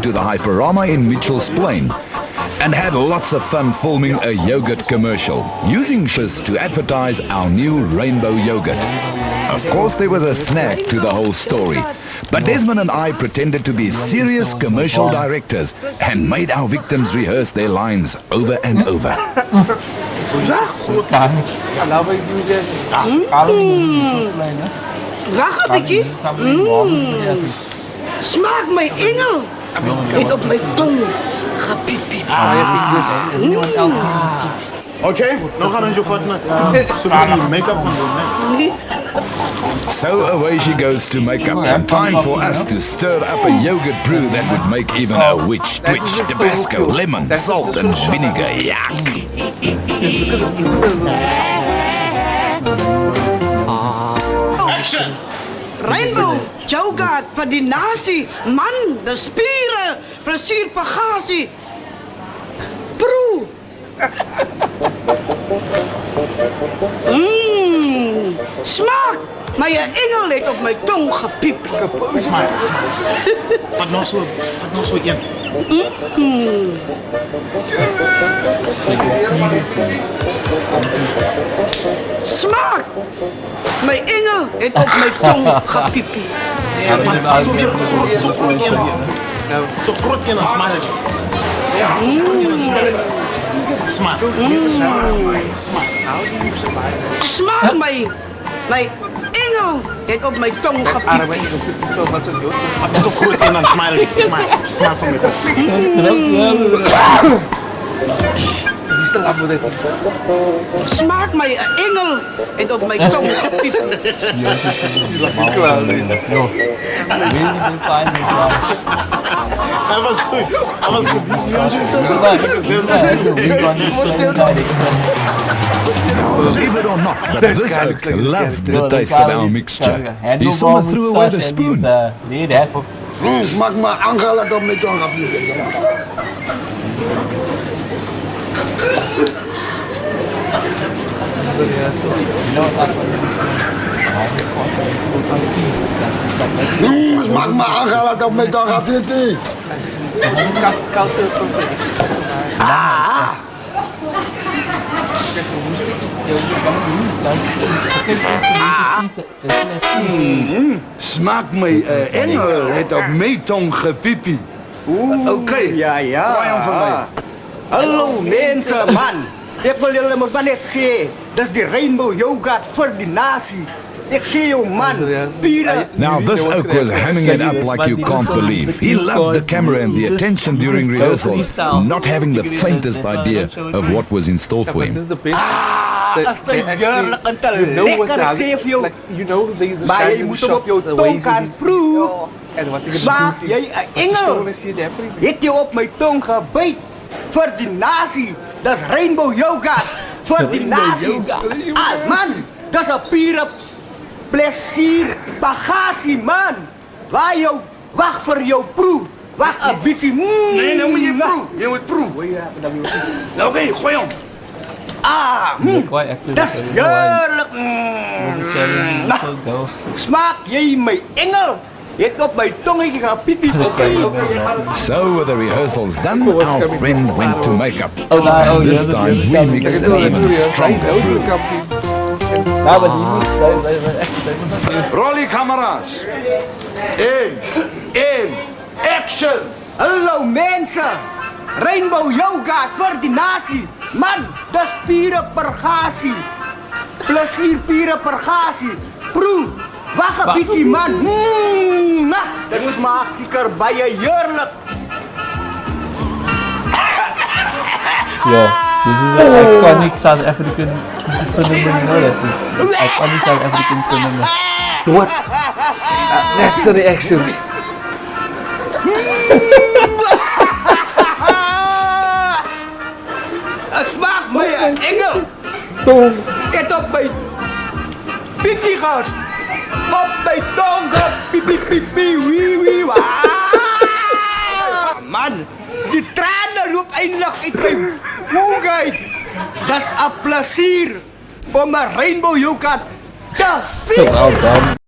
to the Hyperama in Mitchell's Plain and had lots of fun filming a yogurt commercial, using this to advertise our new rainbow yogurt. Of course, there was a snag to the whole story, but Desmond and I pretended to be serious commercial directors and made our victims rehearse their lines over and over. Wacht een beetje. Smaak mijn engel. Eet op mijn tong. Gepiepie. Okay, nou gaan we zo vat met make-up gaan doen, hè? So away she goes to make up, and time for us to stir up a yogurt brew that would make even a witch twitch. Tabasco, lemon, salt and vinegar, yuck! Action! Rainbow, yoghurt voor die nazi. Man, de spieren. Plezier, pagatie. Proe. Smaak. Maar je engel ligt op mijn tong gepiept. Smaak. Wat nog zo in. Smaak. Mijn engel heeft op mijn tong gepiept. Maar zo weer zo groot in. Zo groot in een smiletje. Smaak. Smaak mijn engel heeft op mijn tong gepiept. Zo groot in een smiletje. Smaak van mij. Smaak mijn engel heeft op mijn tong gepiept. Hij was goed. Believe it or not, but this oak loved the taste of our mixture. He somehow threw away the spoon. Smaak maar Angela op mijn tong gepiept. Smaak maar Angela op mijn tong gepiept. Smaak mij engel, het op mijn tong gepiepi. Oké. Ja. Draai van mij. Hallo mensen, man. Ik wil jullie maar net zien. Dat is die rainbow yoghurt voor die natie. Ik zie jou, man. Spieren. Now this oak was hamming it up like you can't believe. He loved the camera and the attention during rehearsals, not having the faintest idea of what was in store for him. Dat is heerlijk en te lekker. Ik zie voor jou. Maar je moet hem op jouw tong gaan proeven. Smaak jij engel. Ik je op mijn tong gebeten. Voor die natie. Dat is rainbow yoghurt. Voor die natie. Ah, man. Dat is een pure plezier bagasie, man. Waar jou, wacht voor jouw proef. Wacht een beetje. Nee, nou moet je proeven. Je moet proeven. Oké, gooi om. Dat is heerlijk. Smaak jij mijn engel. Je hebt op mijn tongetje gaan pipi. So with the rehearsals done, our friend went to make up. And this time we mixed an even stronger brew. Rollie camera's. 1, action! Hallo mensen. Rainbow yoghurt voor die natie. Man, de spieren pergatie. Plezier pieren pergatie. Proef. Wacht een beetje, man. Dat smaakt zeker bij je heerlijk. Yeah, this is an iconic South African cinema, you know that is iconic South African cinema. What? That's the reaction. Het smaakt bij je engel. Het op mijn pipi gaat. Op mijn tong gaat. Pipi pipi wee wee wa. Man, die tranen lopen eindelijk uit mijn oog uit. Dat is een plezier om een rainbow yoghurt te vieren.